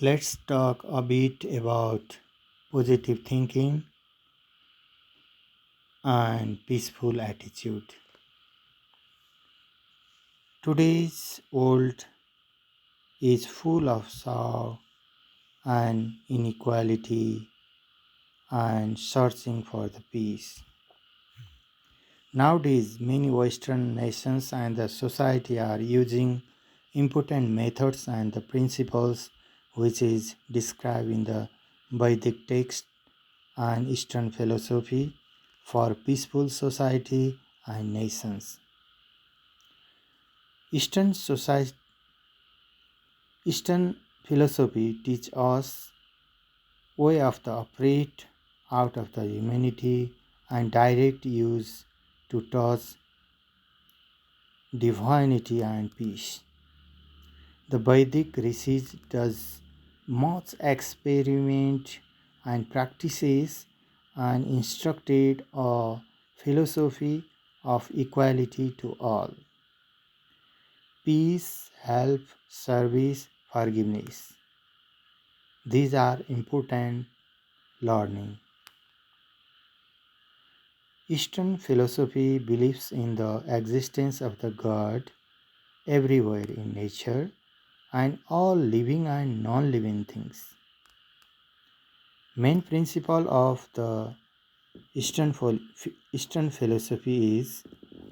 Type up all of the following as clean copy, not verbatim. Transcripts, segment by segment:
Let's talk a bit about positive thinking and peaceful attitude. Today's world is full of sorrow and inequality and searching for the peace. Nowadays, many Western nations and the society are using important methods and the principles which is described in the Vedic text and Eastern philosophy for peaceful society and nations. Eastern society, Eastern philosophy teach us way of the operate out of the humanity and direct use to touch divinity and peace. The Vedic rishis does much experiment and practices and instructed a philosophy of equality to all. Peace, help, service, forgiveness. These are important learning. Eastern philosophy believes in the existence of the God everywhere in nature and all living and non-living things. Main principle of the Eastern philosophy is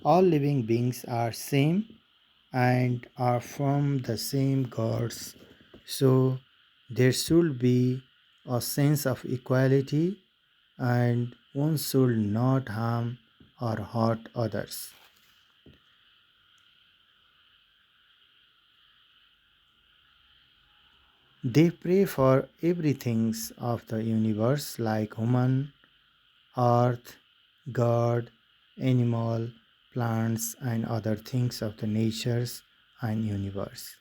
all living beings are same and are from the same gods. So there should be a sense of equality and one should not harm or hurt others. They pray for everything of the universe like human, earth, God, animal, plants and other things of the natures and universe.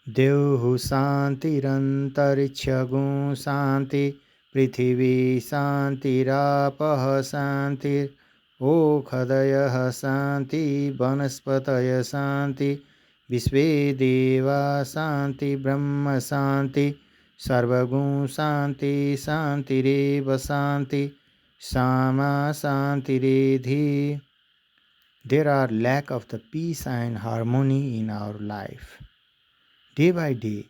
देवहु शान्तिरन्तरिक्षगुं शान्ति पृथिवी शान्तिरापः शान्तिरोषधयः शान्ति वनस्पतय शान्ति विश्वे देवा शान्ति ब्रह्म शान्ति सर्वगुं शान्ति शान्तिरेव शान्ति सामा शान्तिरेधि. There are lack of the peace and harmony in our life. Day by day,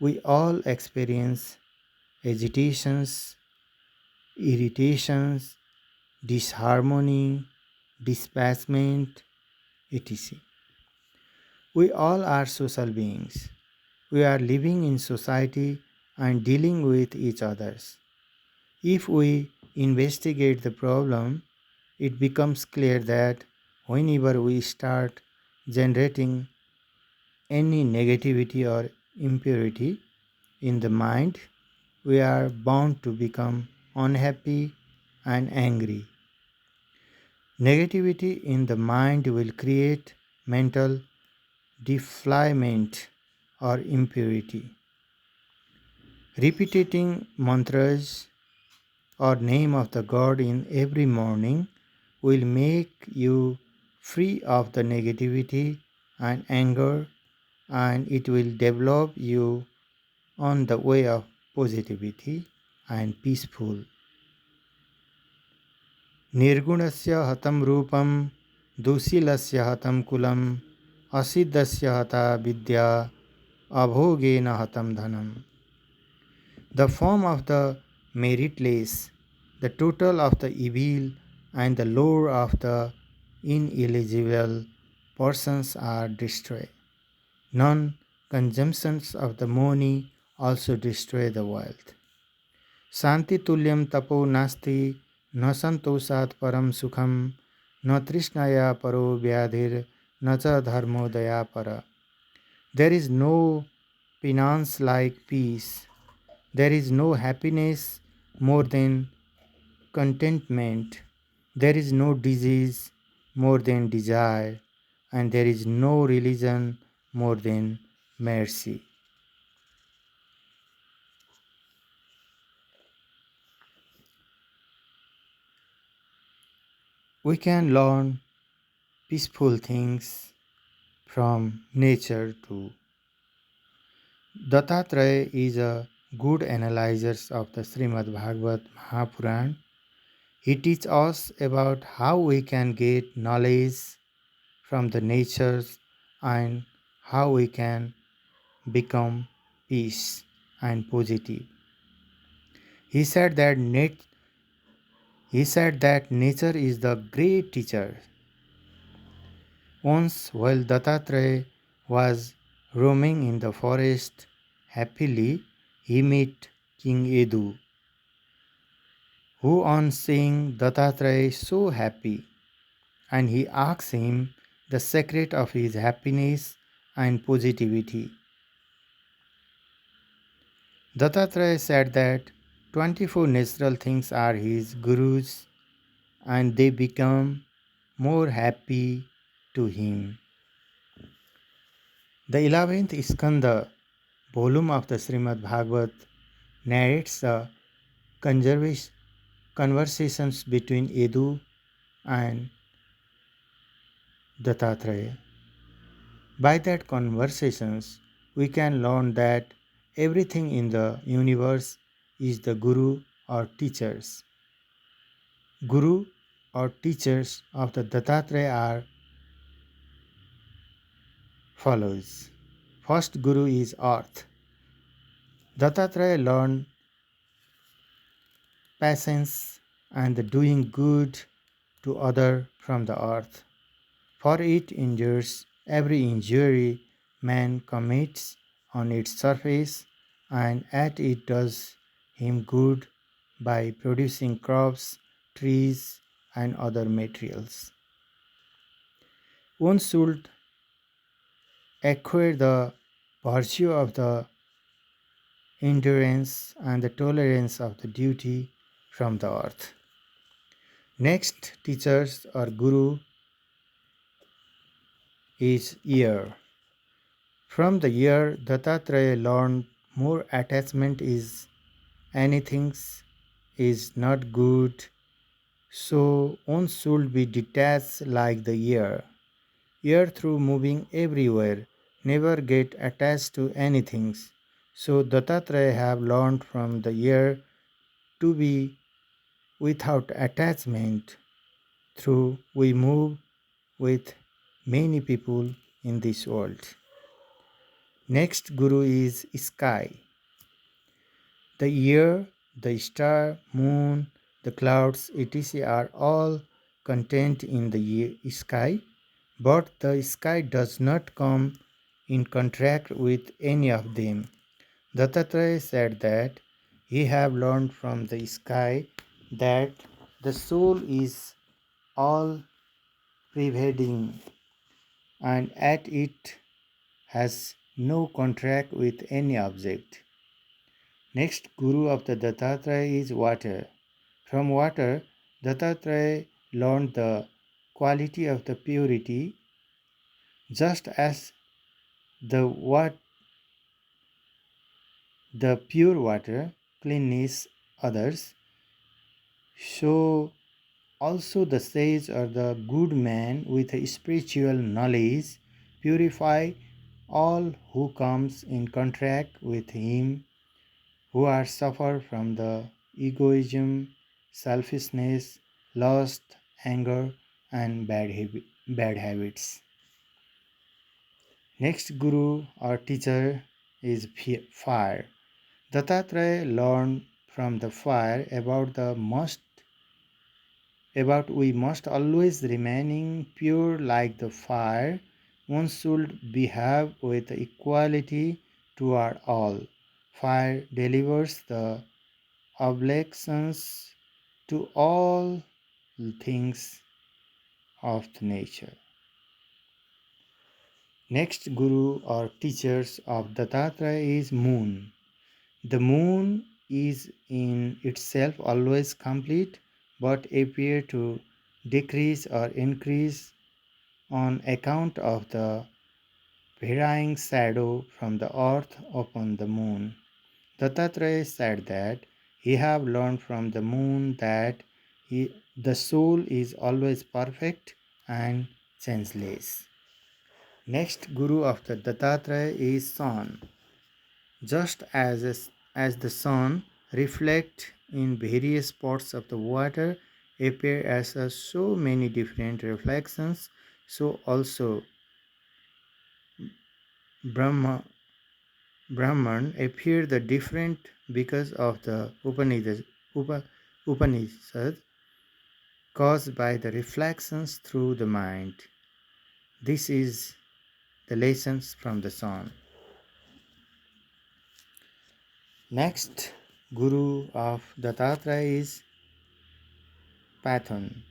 we all experience agitations, irritations, disharmony, dispassion, etc. We all are social beings. We are living in society and dealing with each other. If we investigate the problem, it becomes clear that whenever we start generating any negativity or impurity in the mind, we are bound to become unhappy and angry. Negativity in the mind will create mental defilement or impurity. Repeating mantras or name of the God in every morning will make you free of the negativity and anger, and it will develop you on the way of positivity and peaceful. Nirgunasya hatam rupam, dusilasya hatam kulam, asiddhasya hata vidya, abhogena hatam dhanam. The form of the meritless, the total of the evil, and the lore of the ineligible persons are destroyed. Non-consumptions of the money also destroy the wealth. Shanti tulyam tapo nasti न संतोषात् परम सुखम न तृष्णया परो व्याधिर न च धर्मोदया पर. There is no penance like peace. There is no happiness more than contentment. There is no disease more than desire. And there is no religion more than mercy. We can learn peaceful things from nature too. Dattatreya is a good analyzer of the Srimad Bhagavat Mahapuran. He teaches us about how we can get knowledge from the natures and how we can become peace and positive. He said that nature is the great teacher. Once, while Dattatreya was roaming in the forest happily, he met King Edu, who, on seeing Dattatreya so happy, and he asked him the secret of his happiness and positivity. Dattatreya said that 24 natural things are his gurus and they become more happy to him. The 11th Skanda volume of the Srimad Bhagavat narrates the conversations between Edu and Dattatreya. By that conversations, we can learn that everything in the universe is the guru or teachers. Guru or teachers of the Dattatreya are follows. First guru is earth. Dattatreya learned patience and the doing good to other from the earth. For it endures every injury man commits on its surface, and at it does him good by producing crops, trees, and other materials. One should acquire the virtue of the endurance and the tolerance of the duty from the earth. Next, teachers or guru is ear. From the ear, Dattatreya learned more attachment is anything is not good, so one should be detached like the ear. Ear through moving everywhere, never get attached to anything. So Dattatreya have learned from the ear to be without attachment through we move with many people in this world. Next guru is sky. The year, the star, moon, the clouds, etc. are all contained in the sky, but the sky does not come in contact with any of them. Dattatreya said that he have learned from the sky that the soul is all pervading and at it has no contract with any object. Next guru of the Dattatreya is water. From water, Dattatreya learned the quality of the purity, just as the the pure water cleanses others. So also the sage or the good man with a spiritual knowledge purify all who comes in contact with him, who are suffer from the egoism, selfishness, lust, anger, and bad habits. Next guru or teacher is fire. Dattatreya learned from the fire about we must always remaining pure like the fire. One should behave with equality toward all. Fire delivers the oblations to all things of the nature. Next guru or teachers of Dattatreya is moon. The moon is in itself always complete but appear to decrease or increase on account of the varying shadow from the earth upon the moon. Dattatreya said that he have learned from the moon that the soul is always perfect and changeless. Next guru of the Dattatreya is sun. Just as the sun reflect in various spots of the water appear as so many different reflections, so also Brahma, Brahman appear the different because of the Upanishad caused by the reflections through the mind. This is the lessons from the sun. Next guru of Dattatreya is Pathon.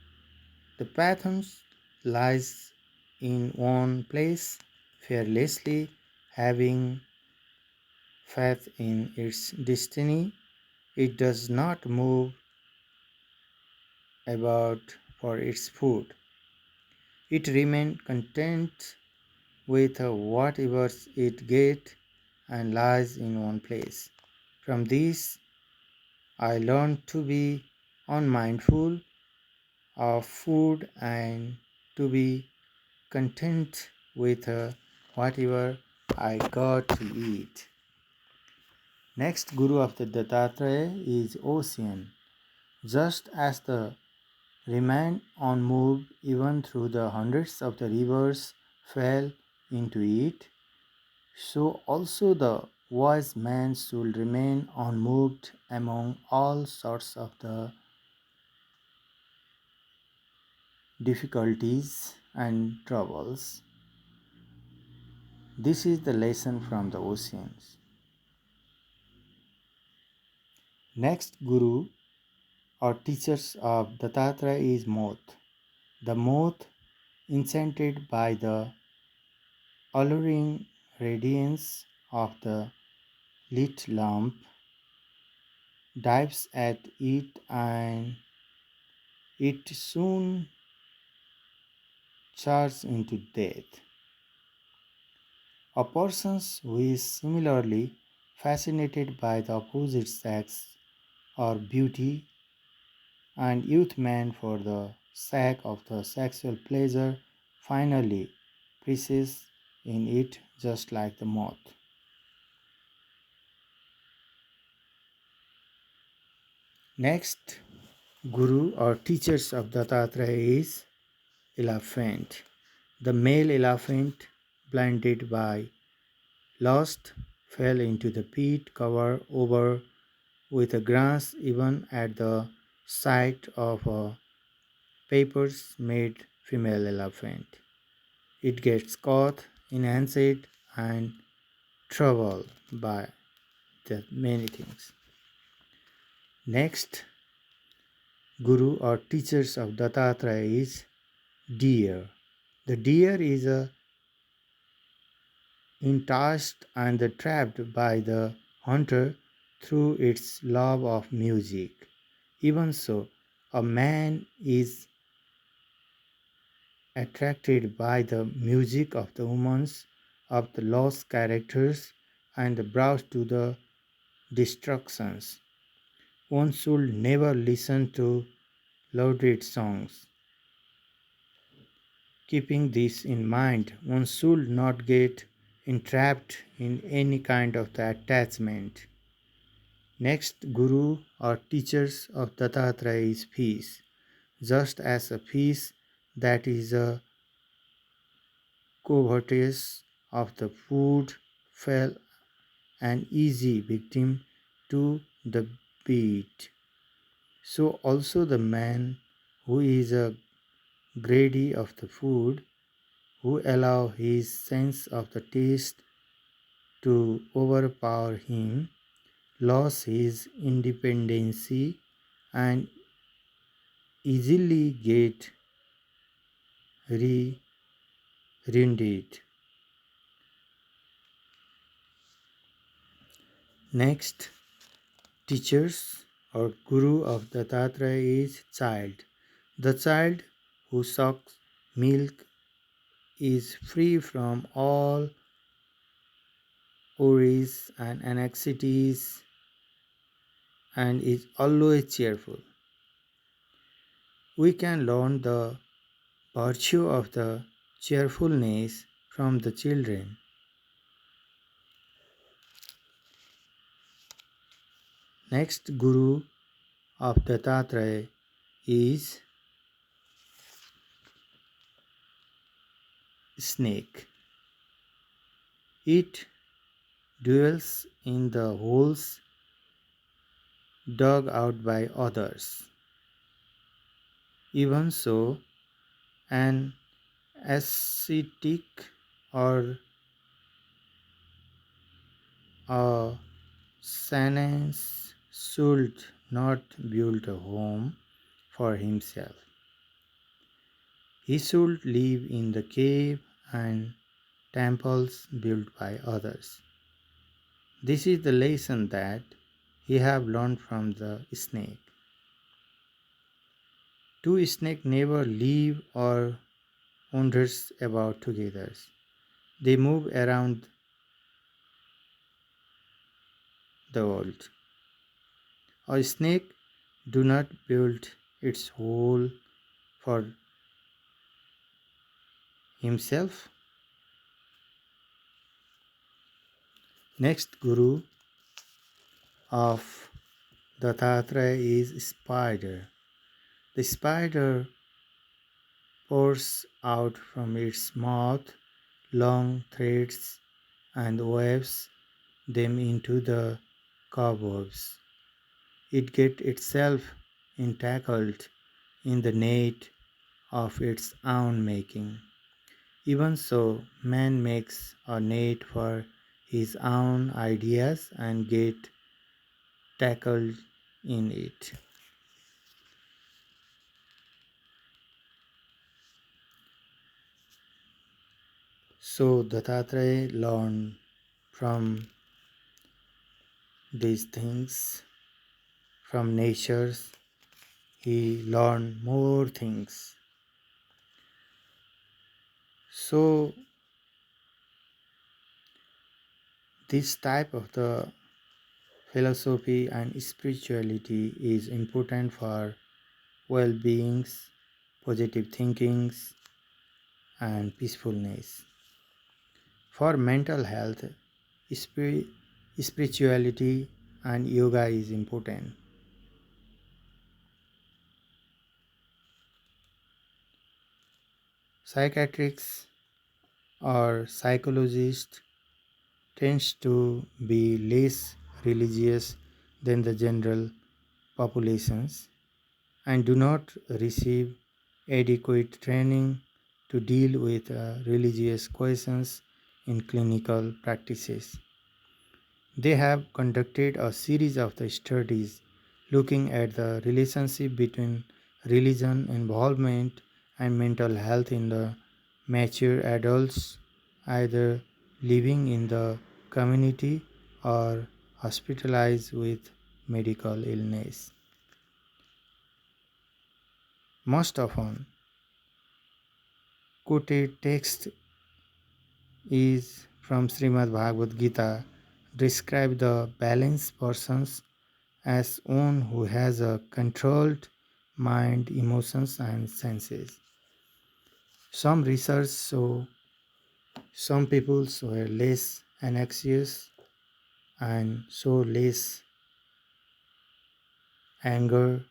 The Pathon lies in one place fearlessly, having faith in its destiny. It does not move about for its food. It remains content with whatever it gets and lies in one place. From this, I learned to be unmindful of food and to be content with whatever I got to eat. Next guru of the Dattatreya is Ocean. Just as the remained unmoved even through the hundreds of the rivers fell into it, so also the wise man should remain unmoved among all sorts of the difficulties and troubles. This is the lesson from the oceans. Next guru or teachers of Dattatreya is Moth. The moth, enchanted by the alluring radiance of the lit lamp, dives at it and it soon charges into death. A person who is similarly fascinated by the opposite sex or beauty and youth man for the sake of the sexual pleasure finally perishes in it just like the moth. Next guru or teachers of Dattatreya is elephant. The male elephant, blinded by lust, fell into the pit covered over with a grass even at the sight of a papers made female elephant. It gets caught, enhanced, and troubled by the many things. Next guru or teachers of Dattatreya is deer. The deer is enticed and trapped by the hunter through its love of music. Even so, a man is attracted by the music of the women of the lost characters and brought to the destructions. One should never listen to lauded songs. Keeping this in mind, one should not get entrapped in any kind of the attachment. Next guru or teachers of Dattatreya is peace. Just as a fish that is a covetous of the food fell an easy victim to the bait, so also the man who is a greedy of the food, who allow his sense of the taste to overpower him, lost his independency and easily get ruined. Next, teachers or guru of Dattatreya is child. The child who sucks milk is free from all worries and anxieties and is always cheerful. We can learn the virtue of the cheerfulness from the children. Next guru of Dattatreya is snake. It dwells in the holes dug out by others. Even so, an ascetic or a sannyas should not build a home for himself. He should live in the cave and temples built by others. This is the lesson that he have learned from the snake. Two snakes never live or wanders about together. They move around the world. A snake do not build its hole for himself. Next guru of Dattatreya is spider. The spider pours out from its mouth long threads and weaves them into the cobwebs. It gets itself entangled in the net of its own making. Even so, man makes a net for his own ideas and get tackled in it. So Dattatreya learned from these things, from nature. He learned more things. So this type of the philosophy and spirituality is important for well-beings, positive thinkings, and peacefulness. For mental health, spirituality and yoga is important. Psychiatrists or psychologists tends to be less religious than the general populations and do not receive adequate training to deal with religious questions in clinical practices. They have conducted a series of the studies looking at the relationship between religion involvement and mental health in the mature adults either living in the community or hospitalized with medical illness. Most often quoted text is from Srimad Bhagavad Gita describe the balanced persons as one who has a controlled mind, emotions and senses. Some research show some people were less anxious and show less anger.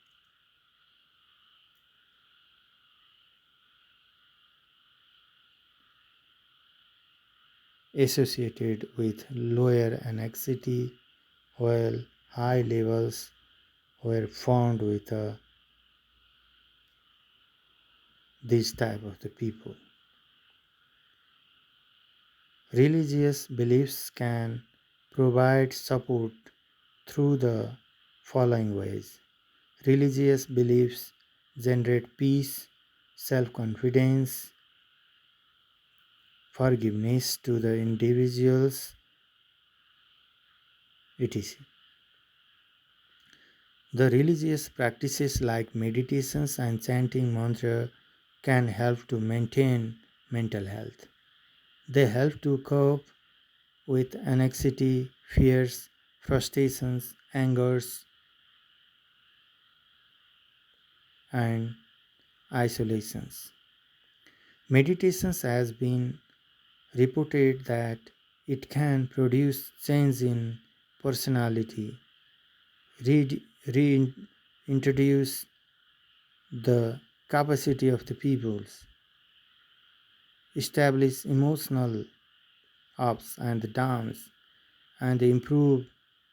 Associated with lower anxiety, while high levels were found with this type of the people. Religious beliefs can provide support through the following ways. Religious beliefs generate peace, self confidence, forgiveness to the individuals, etc. The religious practices like meditations and chanting mantra can help to maintain mental health. They help to cope with anxiety, fears, frustrations, angers, and isolations. Meditations has been reported that it can produce change in personality. re- reintroduce the capacity of the peoples, establish emotional ups and downs, and improve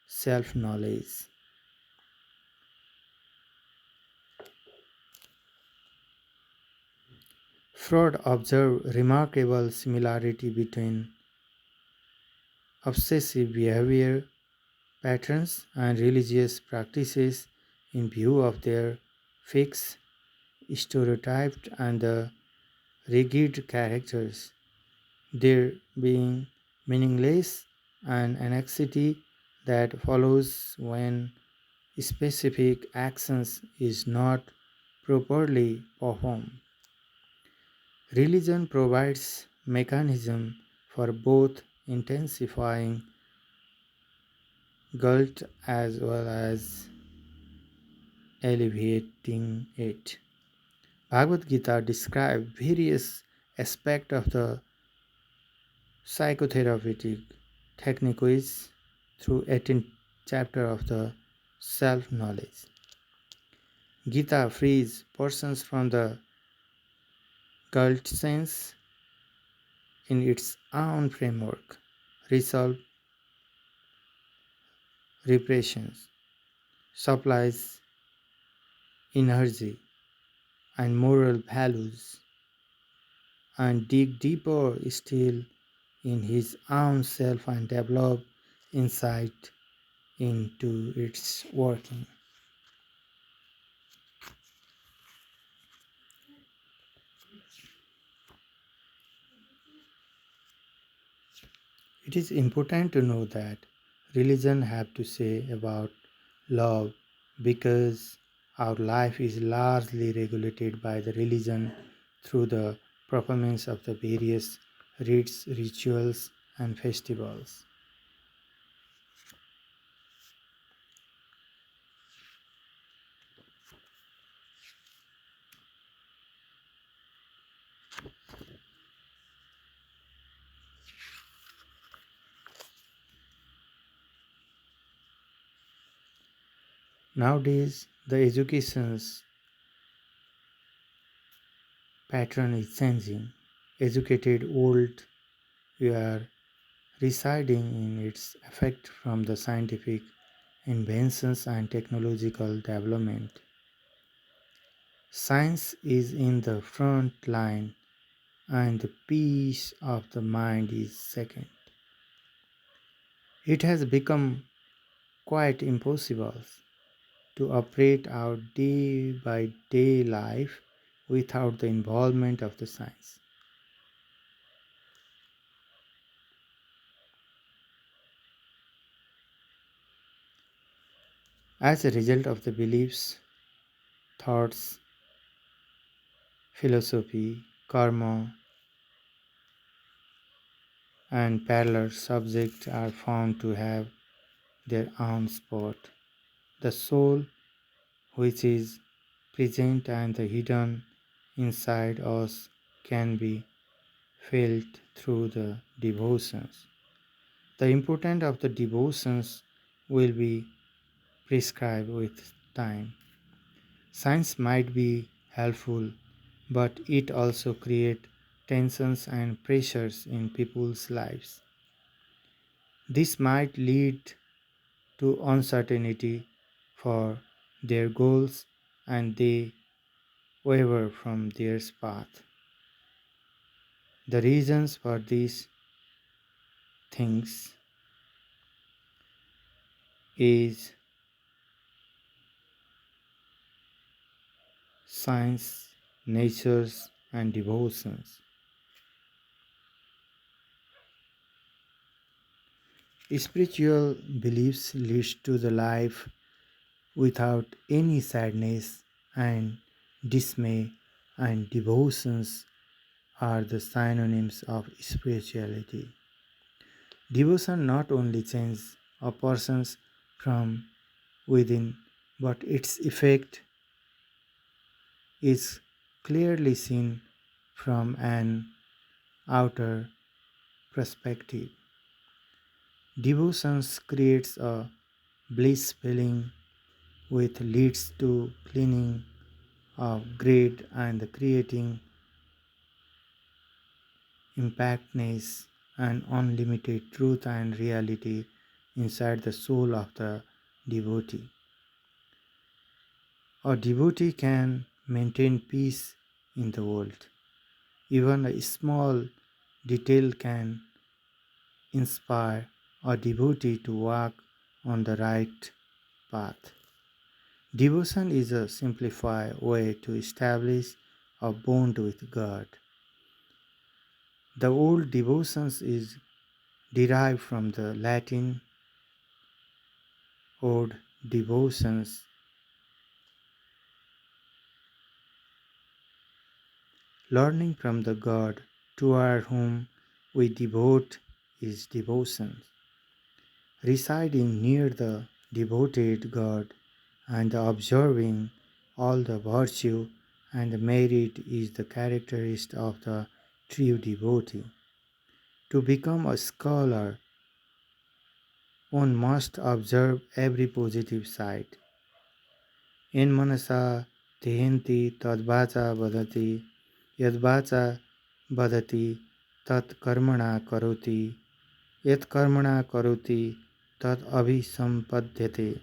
self knowledge. Freud observed remarkable similarity between obsessive behavior patterns and religious practices in view of their fixed, stereotyped, and rigid characters, their being meaningless and anxiety that follows when specific actions is not properly performed. Religion provides mechanism for both intensifying guilt as well as alleviating it. Bhagavad Gita describes various aspects of the psychotherapeutic techniques through 18th chapter of the self-knowledge. Gita frees persons from the guilt sense in its own framework, resolve repressions, supplies energy and moral values, and dig deeper still in his own self and develop insight into its working. It is important to know that religion have to say about love because our life is largely regulated by the religion through the performance of the various rites, rituals, and festivals. Nowadays, the education's pattern is changing. Educated old, we are residing in its effect from the scientific inventions and technological development. Science is in the front line and the peace of the mind is second. It has become quite impossible to operate our day by day life without the involvement of the science. As a result of the beliefs, thoughts, philosophy, karma, and parallel subjects are found to have their own spot. The soul, which is present and the hidden inside us, can be felt through the devotions. The importance of the devotions will be prescribed with time. Science might be helpful, but it also creates tensions and pressures in people's lives. This might lead to uncertainty for their goals and they waver from their path. The reasons for these things is science, natures, and devotions. Spiritual beliefs leads to the life without any sadness and dismay, and devotions are the synonyms of spirituality. Devotion not only changes a person's from within, but its effect is clearly seen from an outer perspective. Devotion creates a bliss feeling which leads to cleaning of greed and the creating impactness and unlimited truth and reality inside the soul of the devotee. A devotee can maintain peace in the world. Even a small detail can inspire a devotee to walk on the right path. Devotion is a simplified way to establish a bond with God. The word devotions is derived from the Latin word devotions. Learning from the God toward whom we devote is devotion. Residing near the devoted God and observing all the virtue and merit is the characteristic of the true devotee. To become a scholar, one must observe every positive side. In manasa dehanti tadvacha vadati yadvacha vadati tat karmana karoti yat karmana karoti tat abhisampadhyate.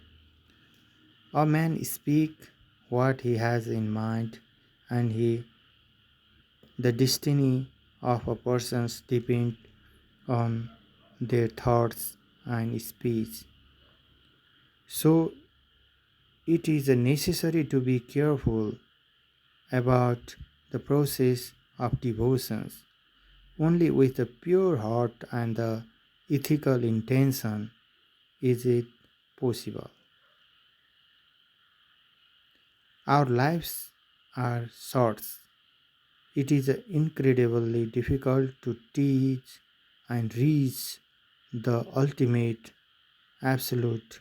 A man speaks what he has in mind, and the destiny of a person depends on their thoughts and speech. So it is necessary to be careful about the process of devotions. Only with a pure heart and the ethical intention is it possible. Our lives are short. It is incredibly difficult to teach and reach the ultimate absolute